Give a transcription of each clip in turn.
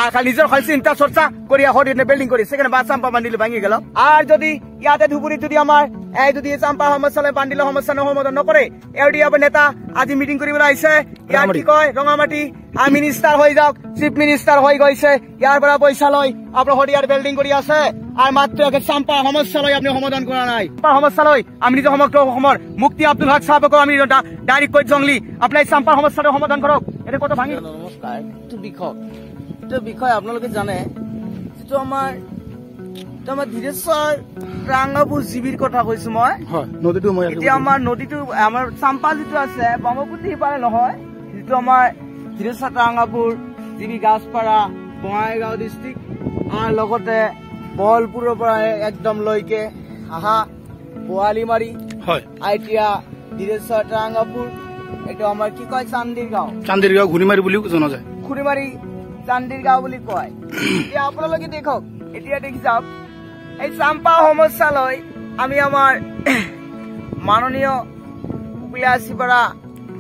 আর খালি নিজের খালি চিন্তা চর্চা করিয়া হরিণে বিল্ডিং করি সেখানে বা চাম্পা বান্ডিল ভাঙি গেল। আর যদি ইয়াতে ধুবুরি যদি আমার এই যদি চাম্পা সমস্যা বান্ডিল সমস্যা সমাধান নকৰে এওডিএফ নেতা আজি মিটিং কৰিবলৈ আহিছে। ইয়াৰ কি কয় ৰঙামাটি মিনিষ্টাৰ হৈ যাওক, চিফ মিনিষ্টাৰ হৈ গৈছে, ইয়াৰ পৰা পইচা লৈ আপোনাৰ হৰিয়াৰ বিল্ডিং কৰি আছে আৰ মাত্ৰ চাম্পা সমস্যা লৈ আপনি সমাধান কৰা নাই। চাম্পা সমস্যা লৈ আমি নিজে সমগ্ৰ অসমৰ মুক্তি আব্দুল হক সাহেবকো আমি ডাইৰেক্ট কৈ জংলি আপনাৰ চাম্পাৰ সমস্যাটো সমাধান কৰক। এটা কত ভাঙি নমস্কাৰ। এইটো বিষয় আপোনালোকে জানে যিটো আমাৰ ধীৰেশ্বৰ ৰাংগাপুৰ জিবিৰ কথা কৈছো মই। এতিয়া আমাৰ নদীটো আমাৰ চাম্পা যিটো আছে ব্ৰহ্মপুত্ৰ সিপাৰে নহয়, যিটো আমাৰ ধীৰেশ্বৰ ৰাংগাপুৰ জিবি গাছপাৰা বঙাইগাঁও ডিষ্ট্ৰিক্ট আৰু লগতে বলপুৰৰ পৰা একদম লৈকে হাহা পোৱালিমাৰি এতিয়া ধীৰেশ্বৰ ৰাংগাপুৰ এইটো আমাৰ কি কয় চান্দিৰগাঁও ঘূৰিমাৰি বুলিও জনা যায়, ঘূৰিমাৰি চান্দিৰগাঁও বুলি কয়। এতিয়া আপোনালোকে দেখক, এতিয়া দেখি যাওক এই চাম্পা সমস্যা লৈ আমি আমাৰ মাননীয় পিলাচিপাৰা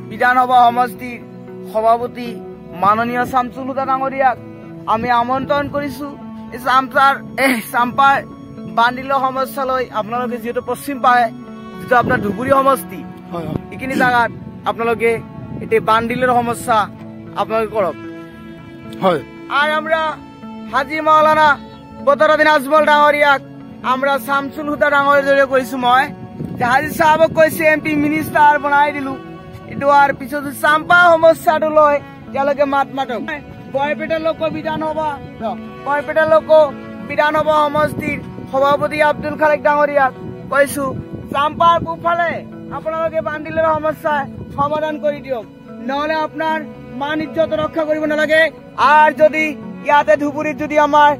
বিধানসভা সমষ্টিৰ সভাপতি মাননীয় শামছুল হুদা ডাঙৰীয়াক আমি আমন্ত্ৰণ কৰিছো। চাম্পাৰ বান্ডিলৰ সমস্যা লৈ আপোনালোকে যিহেতু পশ্চিম পায় যিটো আপোনাৰ ধুবুৰী সমষ্টি এইখিনি জাগাত আপোনালোকে এতিয়া বান্ডিলৰ সমস্যা আপোনালোকে কৰক। আর আমরা হাজি মাওলানা বদরুদ্দিন আজমল ডাঙরিয়াক আমরা শামসুল হুদা ডাঙরের জড়িয়ে কৈছো মই যে হাজি সাহেবক কৈছে এমপি মিনিষ্টাৰ বনাই দিলো। এইটো আৰ পিছত চাম্পা সমস্যাটো লৈ তেওঁলোকে মাত মাতক। বৰপেটাৰ লোক বিধানসভা সমষ্টিৰ সভাপতি আব্দুল খালেক ডাঙৰিয়াক কৈছো চাম্পাৰ পূবফালে আপোনালোকে বান্ডিলৰ সমস্যা সমাধান কৰি দিয়ক, নহলে আপনাৰ মান ইজ্জত ৰক্ষা কৰিব নালাগে। আৰ যদি ইয়াতে ধুবুৰীত যদি আমাৰ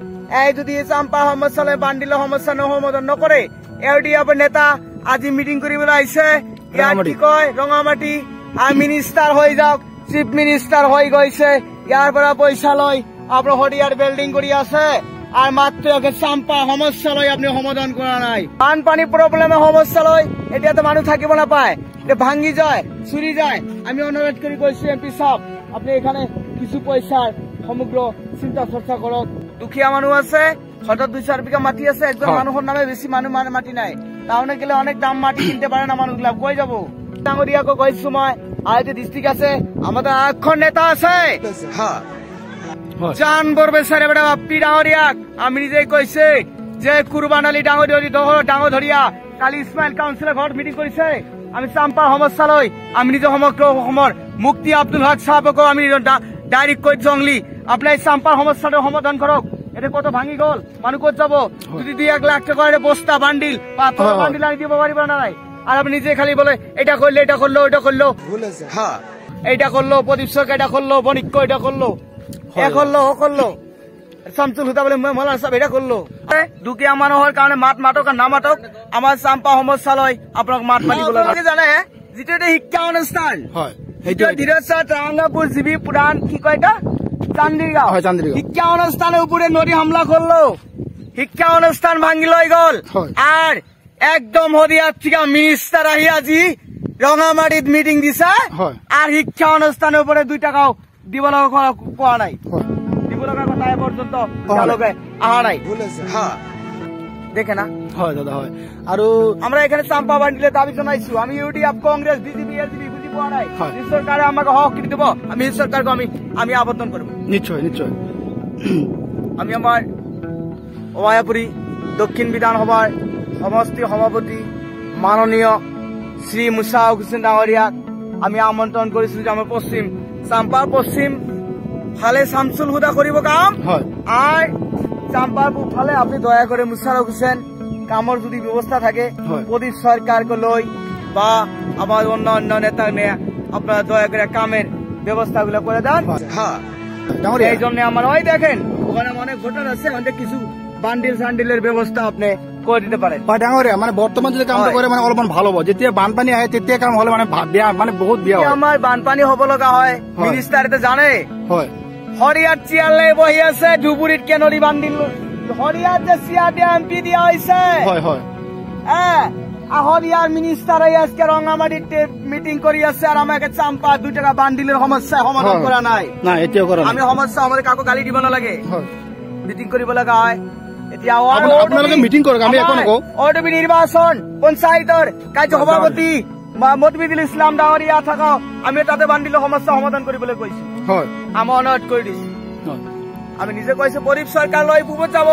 এই যদি চাম্পা সমস্যা লৈ বান্ডিলৰ সমস্যা সমাধান নকৰে এওডিএফ নেতা আজি মিটিং কৰিবলৈ আহিছে। ইয়াৰ কি কয় ৰঙামাটি মিনিষ্টাৰ হৈ যাওক, চিফ মিনিষ্টাৰ হৈ গৈছে, ইয়াৰ পৰা পইচা লৈ আপোনাৰ হৰিয়াৰ বিল্ডিং কৰি আছে আর মাত্র চাম্পা সমস্যা লৈ আপনি সমাধান করা নাই। বানপানী প্রবলেমের সমস্যা লৈ এতিয়াতো মানুষ থাকিব নাপায়, ভাঙ্গি যায় চুরি যায়। আমি অনুরোধ করে কৈছো এমপি সাহেব আপনি এখানে কিছু পয়সার সমগ্র চিন্তা চর্চা করক। দুখীয়া মানুষ আছে, হয়তো 2-4 বিঘা মাটি আছে, একজন মানুষের নামে বেশি মানুষ মাটি নাই, তাহলে গেলে অনেক দাম মাটি কিনতে পারে না মানুষগুলা, কই যাব। ডাঙরিয়াকে কৈছো মই আর যে ডিস্ট্রিক্ট আছে আমাদের আখন নেতা আছে জান বৰবেচাৰে বেটা বাপ্পি ডাঙৰিয়াক আমি নিজে কৈছে যে কুৰবান আলী ডাঙৰীয়া কালি ইসমাইল কাউন্সিলৰ ঘৰত মিটিং কৰিছে। আমি চাম্পাৰ সমস্যা লৈ আমি নিজে সমগ্ৰ অসমৰ মুক্তি আব্দুল হক সাহেবকো আমি ডাইৰেক্ট কৈ জংলি আপনাৰ চাম্পাৰ সমস্যাটো সমাধান কৰক। এটা কত ভাঙি গল, মানুষ কত যাব। যদি 2-1 লাখ টাকার বস্তা বান্ডিল পাথর বান্ডিল আনি দিব পারিব না নাই, আর আপনি নিজে খালি বলে এটা করলে এটা করলো ওইটা করলো, এইটা করলো প্রদীপ সরকার এটা করলো, বণিক্য এটা করলো, শামসুল হুদা বলে মৌলানা সাহেব এটা করলো। দুখীয়া মানুহৰ কাৰণে মাত মাতক আর না মাতক আমার চাম্পা সমস্যা লৈ আপোনাক মাত মাতিব লাগে। জানে যিটো এটা শিক্ষা অনুষ্ঠান ধীৰেশ্বৰ ৰাংগাপুৰ জিবি পুৰাণ কি কয় এটা চান্দিৰগাঁও শিক্ষা অনুষ্ঠানের উপরে নদী হামলা করলো, শিক্ষা অনুষ্ঠান ভাঙি লৈ গল। আর একদম হরিয়ার থেকে মিনিস্টার আহি আজি রঙামাটিত মিটিং দিছে আর শিক্ষা অনুষ্ঠানের উপরে 2 টাকাও দিব লগা কোৱা নাই, দিব লগা কথা এ পর্যন্ত আহা নাই। দেখে না হয় দাদা হয়। আর আমরা এখানে চাম্পা বান্ডিলে দাবি জানাইছো, আমি ইউডিএফ কংগ্রেস বিজেপি এলজেপি বুঝি পাওয়া নাই, সরকারে আমাকে হক দিব, আমি সরকারকে আমি আবেদন করব। নিশ্চয় নিশ্চয়। আমি আমার ওয়ায়াপুরী দক্ষিণ বিধানসভার সমষ্টি সভাপতি মাননীয় শ্রী মুশাক হোসেন ডাঙরিয়াক আমি আমন্ত্রণ করেছি যে আমার পশ্চিম চাম্পার পশ্চিম ফালে শামসুল হুদা করিব কাম আর চাম্পার ফালে আপনি দয়া করে মুশারফ হোসেন কামর যদি ব্যবস্থা থাকে প্রদীপ সরকারকে লই বা আমার অন্য অন্য নেতা নিয়ে আপনারা দয়া করে কামের ব্যবস্থা গুলো করে দেন। এই জন্য আমার ওই দেখেন ওখানে অনেক ভোটার আছে, অনেক কিছু বান্ডিল সান্ডিলের ব্যবস্থা আপনি করে দিতে পারেন। ডাঙরিয়া মানে বর্তমান যদি কামটা করে মানে অলপমান ভালো হবে, যেতিয়া বানপানী আহে তেতিয়া কাম হলে মানে বেয়া মানে বহুত বেয়া হয়। আমার বানপানী হব লগা হয় মিনিষ্টারতে জানে হরিয়ার চেয়ারলে বহি আছে ধুবুৰীত কেনরি বান্ডিল হরিয়ার যে সিআরডি এমপি দিয়া হয়েছে আহল ইয়ার মিনিস্টার আজকে রঙামাটিতে মিটিং করি আছে আর আমাকে চাম্পা 2 টাকা বান্ডিলের সমস্যা সমাধান করা নাই না এতিয়াও করা আমি সমস্যা আমাদের কাকো গালি দিব না লাগে মিটিং কৰিব লগা হয় এতিয়া আপোনালোকে মিটিং কৰক আমি একো নকওঁ অৰ্ডবি নিৰ্বাচন পঞ্চায়তৰ কাৰ্য সভাপতি মতবিদুল ইছলাম ডাৱৰীয়া থাকা আমি তাতে বান্ডিলৰ সমস্যা সমাধান কৰিবলৈ কৈছো হয় আমি অনুৰোধ কৰি দিছো আমি নিজে কৈছো গৰীব চৰকাৰ লৈ পূবত যাব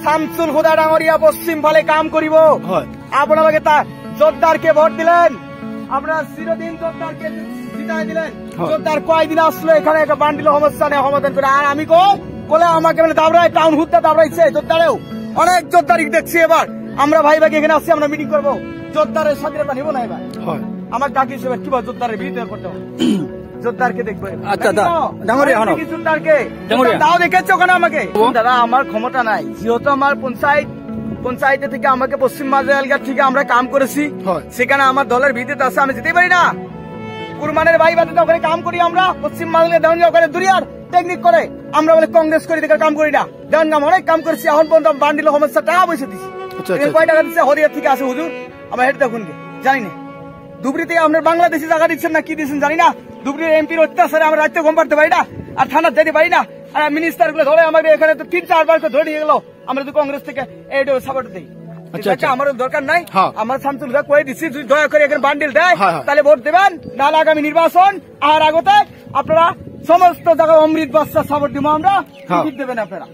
শামসুল হুদা ডাঙৰীয়া পশ্চিম ফালে কাম কৰিব আপোনালোকে তা জোরদারকে ভোট দিলেন আপনারা চিরদিন জোরদারকে জিতাই দিলেন জোরদার কয়দিন আসলো এখানে একটা বান্ডিল সমস্যা নিয়ে সমাধান করে আর আমি বলে আমাকে দাবড়ায় টাউন হুদা দাবড়াইছে জোরদারেও অনেক জোরদারি দেখছি এবার আমরা ভাই ভাই এখানে আসছি আমরা মিটিং করবো জোরদারের স্বাধীনতা নিব না এবার আমার ডাকিস এবার কি জোরদারের বিরুদ্ধে করতে হবে জোরদারকে দেখবো আচ্ছা ডাঙরিয়া জোরদারকে দাও দেখেছো ওখানে আমাকে দাদা আমার ক্ষমতা নাই যেহেতু আমার পঞ্চায়েতে থেকে আমাকে পশ্চিম মাঝেলঘাট থেকে আমরা কাম করেছি সেখানে আমার দলের ভিত্তিতে আছে আমি যেতে পারি না কুরমানের ভাই বাদে ওখানে কাম করি আমরা পশ্চিম মাঝেলঘাট ওখানে দুরিয়ার টেকনিক করে আমরা বলে কংগ্রেস করি দেখে কাম করি না দেন কাম অনেক কাম করেছি এখন পর্যন্ত বান্ডিল সমস্যা টাকা পয়সা দিচ্ছি কয় টাকা দিচ্ছে হরিয়ার থেকে আছে হুজুর আমার হেড দেখুন জানি না ধুবড়িতে আপনার বাংলাদেশি জায়গা দিচ্ছেন না কি দিচ্ছেন জানি না ধুবড়ির এমপির অত্যাচারে আমরা রাজ্যে ঘুম পাড়তে পারি না আর থানা যেতে পারি না আর মিনিস্টার গুলো ধরে আমাদের এখানে তো 3-4 বার ধরে নিয়ে গেল আমরা তো কংগ্রেস থেকে এইটা সাপোর্ট দিই আমার দরকার নাই আমার শামসুল হুদা কয়ে দিচ্ছি যদি দয়া করে এখানে বান্ডিল দেয় তাহলে ভোট দেবেন নাহলে আগামী নির্বাচন আর আগতে আপনারা সমস্ত জায়গায় অমৃত বাচ্চা সাপোর্ট দিব আমরা দেবেন আপনারা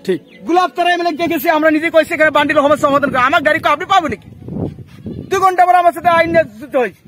ঠিক গোলাপ তারা এমএলএ দেখেছি আমরা নিজে কইছি এখানে বান্ডিল সমস্যা সমাধান করে আমার গাড়ি আপনি পাবো নাকি 2 ঘন্টা পর আমার সাথে আইন যুদ্ধ হয়েছে